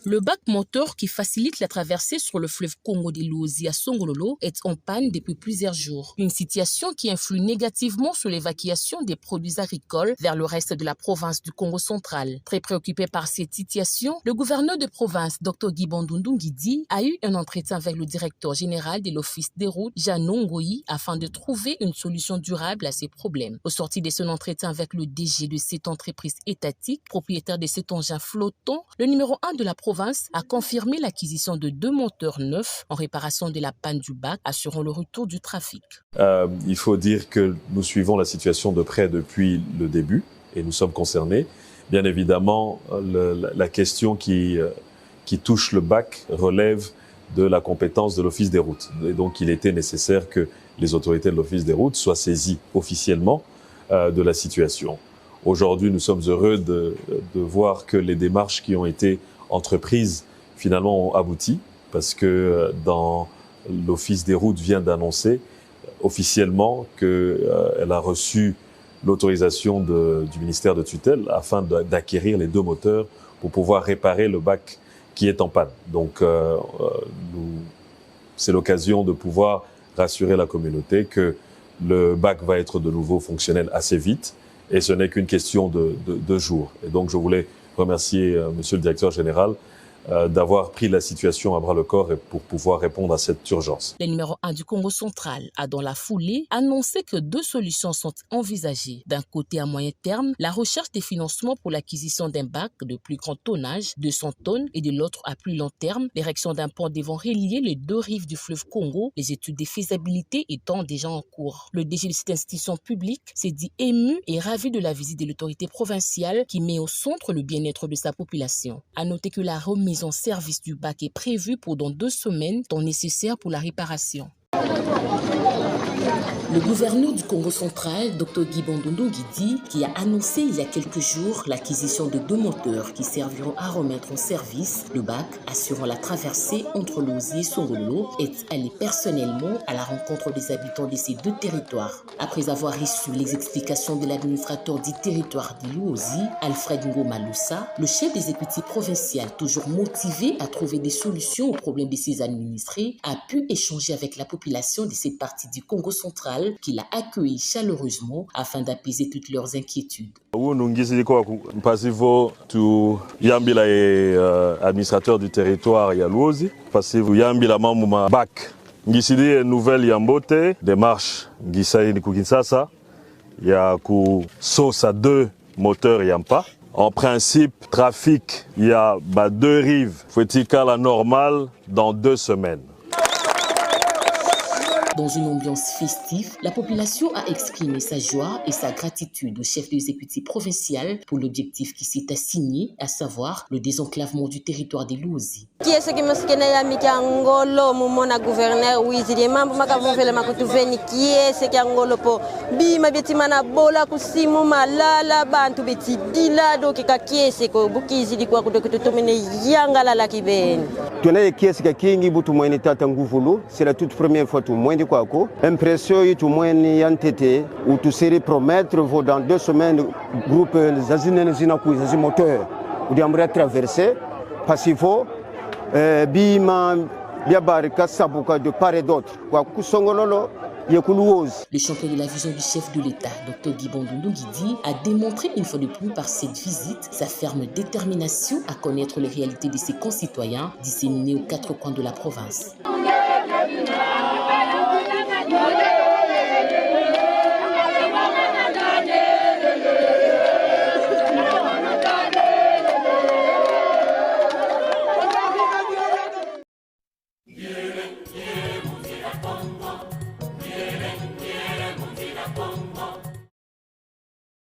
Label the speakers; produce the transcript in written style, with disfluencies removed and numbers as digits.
Speaker 1: Le bac moteur qui facilite la traversée sur le fleuve Congo de Luozi à Songololo est en panne depuis plusieurs jours. Une situation qui influe négativement sur l'évacuation des produits agricoles vers le reste de la province du Congo central. Très préoccupé par cette situation, le gouverneur de province, Dr Guy Bandundu Nguidi, a eu un entretien avec le directeur général de l'Office des routes, Jeannot Ngoyi, afin de trouver une solution durable à ces problèmes. Au sorti de son entretien avec le DG de cette entreprise étatique, propriétaire de cet engin flottant, le numéro 1 de la province a confirmé l'acquisition de 2 moteurs neufs en réparation de la panne du bac, assurant le retour du trafic.
Speaker 2: Il faut dire que nous suivons la situation de près depuis le début et nous sommes concernés. Bien évidemment, la question qui touche le bac relève de la compétence de l'Office des routes. Et donc, il était nécessaire que les autorités de l'Office des routes soient saisies officiellement de la situation. Aujourd'hui, nous sommes heureux de voir que les démarches qui ont été entreprises finalement ont abouti parce que l'Office des routes vient d'annoncer officiellement qu'elle a reçu l'autorisation du ministère de tutelle afin d'acquérir les 2 moteurs pour pouvoir réparer le bac qui est en panne. Donc c'est l'occasion de pouvoir rassurer la communauté que le bac va être de nouveau fonctionnel assez vite et ce n'est qu'une question de jours. Et donc je voulais remercier Monsieur le Directeur Général d'avoir pris la situation à bras-le-corps pour pouvoir répondre à cette urgence.
Speaker 1: Le numéro 1 du Congo central a dans la foulée annoncé que 2 solutions sont envisagées. D'un côté, à moyen terme, la recherche des financements pour l'acquisition d'un bac de plus grand tonnage, 200 tonnes, et de l'autre à plus long terme, l'érection d'un pont devant relier les 2 rives du fleuve Congo, les études de faisabilité étant déjà en cours. Le DG de cette institution publique s'est dit ému et ravi de la visite de l'autorité provinciale qui met au centre le bien-être de sa population. À noter que la remise en service du bac est prévue pour dans 2 semaines, temps nécessaire pour la réparation. Le gouverneur du Congo central, Dr Guy Bandundu Nguidi, qui a annoncé il y a quelques jours l'acquisition de 2 moteurs qui serviront à remettre en service le bac, assurant la traversée entre Luozi et Songololo, est allé personnellement à la rencontre des habitants de ces 2 territoires. Après avoir reçu les explications de l'administrateur du territoire de Luozi, Alfred Ngoma Lusa, le chef des exécutifs provincial, toujours motivé à trouver des solutions aux problèmes de ses administrés, a pu échanger avec la population de cette partie du Congo central qu'il a accueilli chaleureusement afin d'apaiser toutes leurs inquiétudes.
Speaker 2: Administrateur du territoire ya Luozi, parce que yambila mamuma bac. Ngisidi nouvelle yambote, démarche ngisai ni kukinsasa, ya ku sosa 2 moteurs yampa. En principe, trafic, il y a 2 rives. Faut-il qu'à la normale dans 2 semaines.
Speaker 1: Dans une ambiance festive, la population a exprimé sa joie et sa gratitude au chef de l'exécutif provincial pour l'objectif qui s'est assigné, à savoir le désenclavement du territoire de Luozi.
Speaker 3: C'est la toute première fois tout moins de quoi impression et tout moins yantete ou tout série promettre vaut dans 2 semaines groupe zazine zinaku zazi moteur ou d'aimerait traverser parce qu'il faut bima biabarika sabuka de part et d'autre quoi kusongololo.
Speaker 1: Le champion de la vision du chef de l'État, Dr Guy Bandundu Nguidi, a démontré une fois de plus par cette visite sa ferme détermination à connaître les réalités de ses concitoyens disséminés aux 4 coins de la province.